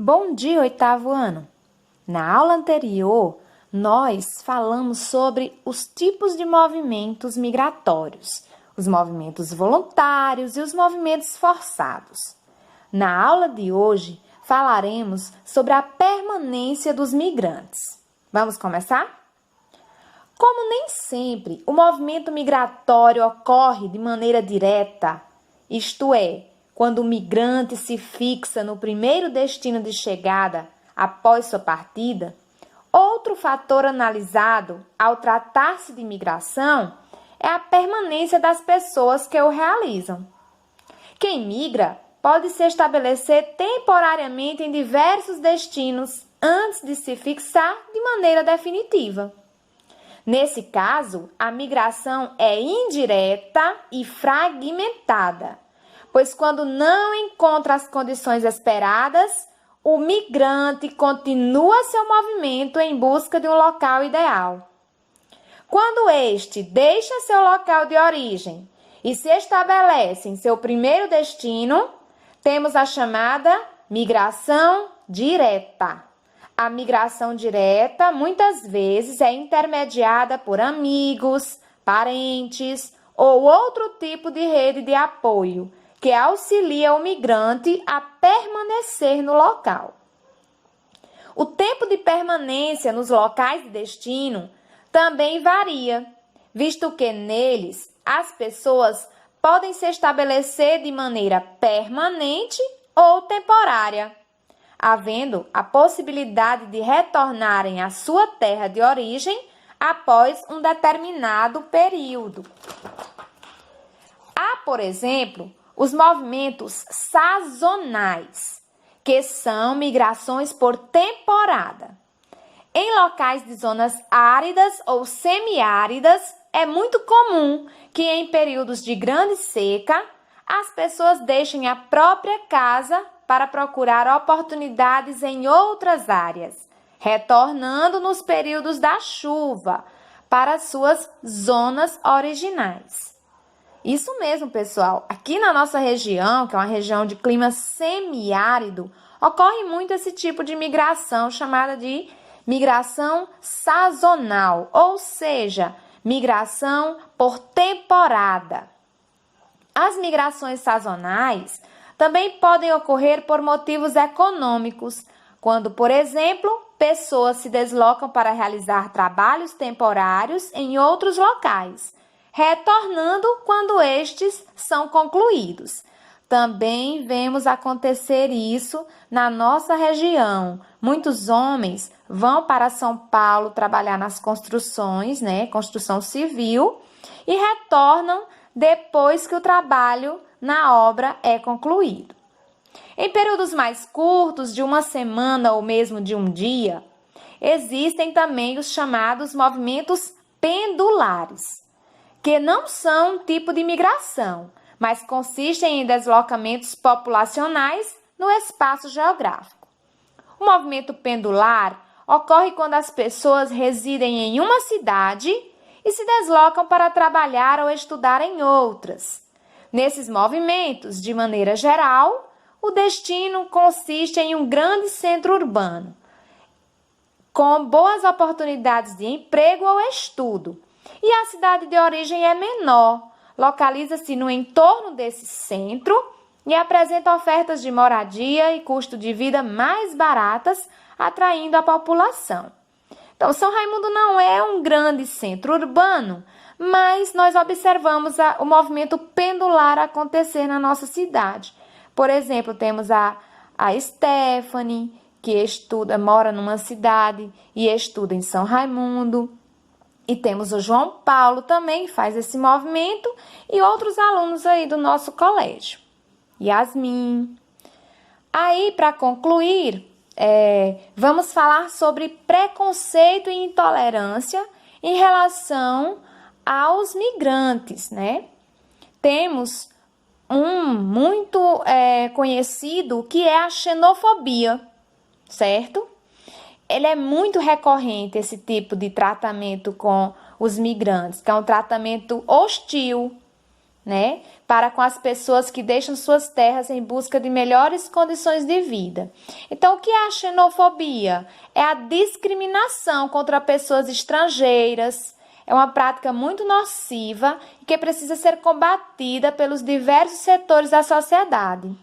Bom dia, oitavo ano! Na aula anterior, nós falamos sobre os tipos de movimentos migratórios, os movimentos voluntários e os movimentos forçados. Na aula de hoje, falaremos sobre a permanência dos migrantes. Vamos começar? Como nem sempre o movimento migratório ocorre de maneira direta, isto é, quando o migrante se fixa no primeiro destino de chegada após sua partida, outro fator analisado ao tratar-se de migração é a permanência das pessoas que o realizam. Quem migra pode se estabelecer temporariamente em diversos destinos antes de se fixar de maneira definitiva. Nesse caso, a migração é indireta e fragmentada, pois quando não encontra as condições esperadas, o migrante continua seu movimento em busca de um local ideal. Quando este deixa seu local de origem e se estabelece em seu primeiro destino, temos a chamada migração direta. A migração direta, muitas vezes, é intermediada por amigos, parentes ou outro tipo de rede de apoio, que auxilia o migrante a permanecer no local. O tempo de permanência nos locais de destino também varia, visto que neles as pessoas podem se estabelecer de maneira permanente ou temporária, havendo a possibilidade de retornarem à sua terra de origem após um determinado período. Há, por exemplo, os movimentos sazonais, que são migrações por temporada. Em locais de zonas áridas ou semiáridas, é muito comum que em períodos de grande seca, as pessoas deixem a própria casa para procurar oportunidades em outras áreas, retornando nos períodos da chuva para suas zonas originais. Isso mesmo, pessoal. Aqui na nossa região, que é uma região de clima semiárido, ocorre muito esse tipo de migração chamada de migração sazonal, ou seja, migração por temporada. As migrações sazonais também podem ocorrer por motivos econômicos, quando, por exemplo, pessoas se deslocam para realizar trabalhos temporários em outros locais, retornando quando estes são concluídos. Também vemos acontecer isso na nossa região. Muitos homens vão para São Paulo trabalhar nas construções, construção civil, e retornam depois que o trabalho na obra é concluído. Em períodos mais curtos, de uma semana ou mesmo de um dia, existem também os chamados movimentos pendulares, que não são um tipo de migração, mas consistem em deslocamentos populacionais no espaço geográfico. O movimento pendular ocorre quando as pessoas residem em uma cidade e se deslocam para trabalhar ou estudar em outras. Nesses movimentos, de maneira geral, o destino consiste em um grande centro urbano, com boas oportunidades de emprego ou estudo, e a cidade de origem é menor, localiza-se no entorno desse centro e apresenta ofertas de moradia e custo de vida mais baratas, atraindo a população. Então, São Raimundo não é um grande centro urbano, mas nós observamos o movimento pendular acontecer na nossa cidade. Por exemplo, temos a Stephanie, que mora numa cidade e estuda em São Raimundo. E temos o João Paulo também, que faz esse movimento, e outros alunos aí do nosso colégio. Yasmin. Aí, para concluir, vamos falar sobre preconceito e intolerância em relação aos migrantes, Temos um muito conhecido que é a xenofobia, certo? Ele é muito recorrente, esse tipo de tratamento com os migrantes, que é um tratamento hostil, né, para com as pessoas que deixam suas terras em busca de melhores condições de vida. Então, o que é a xenofobia? É a discriminação contra pessoas estrangeiras. É uma prática muito nociva e que precisa ser combatida pelos diversos setores da sociedade.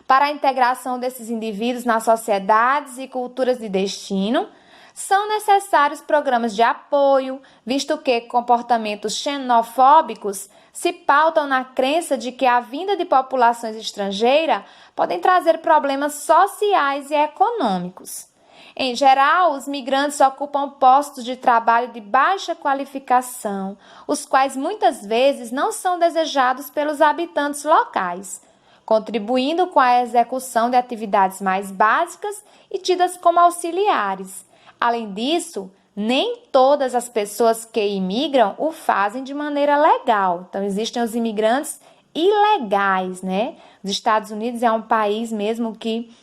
Para a integração desses indivíduos nas sociedades e culturas de destino, são necessários programas de apoio, visto que comportamentos xenofóbicos se pautam na crença de que a vinda de populações estrangeiras podem trazer problemas sociais e econômicos. Em geral, os migrantes ocupam postos de trabalho de baixa qualificação, os quais muitas vezes não são desejados pelos habitantes locais, contribuindo com a execução de atividades mais básicas e tidas como auxiliares. Além disso, nem todas as pessoas que imigram o fazem de maneira legal. Então, existem os imigrantes ilegais, né? Os Estados Unidos é um país mesmo que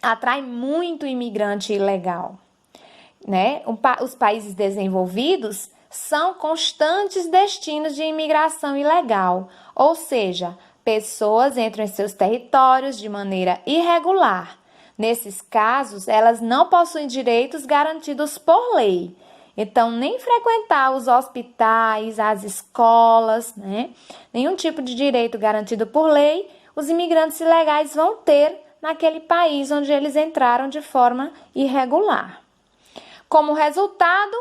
atrai muito imigrante ilegal, né? Os países desenvolvidos são constantes destinos de imigração ilegal, ou seja, pessoas entram em seus territórios de maneira irregular. Nesses casos, elas não possuem direitos garantidos por lei. Então, nem frequentar os hospitais, as escolas, né? Nenhum tipo de direito garantido por lei, os imigrantes ilegais vão ter naquele país onde eles entraram de forma irregular. Como resultado,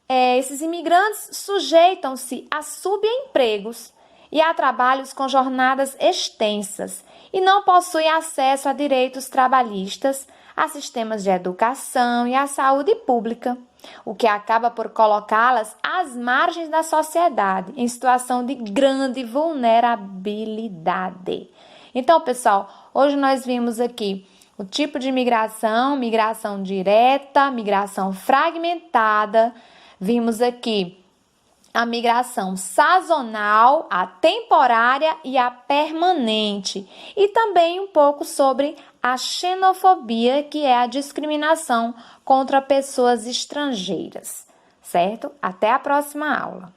esses imigrantes sujeitam-se a subempregos e a trabalhos com jornadas extensas e não possuem acesso a direitos trabalhistas, a sistemas de educação e à saúde pública, o que acaba por colocá-las às margens da sociedade, em situação de grande vulnerabilidade. Então, pessoal, hoje nós vimos aqui o tipo de migração, migração direta, migração fragmentada, vimos aqui a migração sazonal, a temporária e a permanente. E também um pouco sobre a xenofobia, que é a discriminação contra pessoas estrangeiras, certo? Até a próxima aula.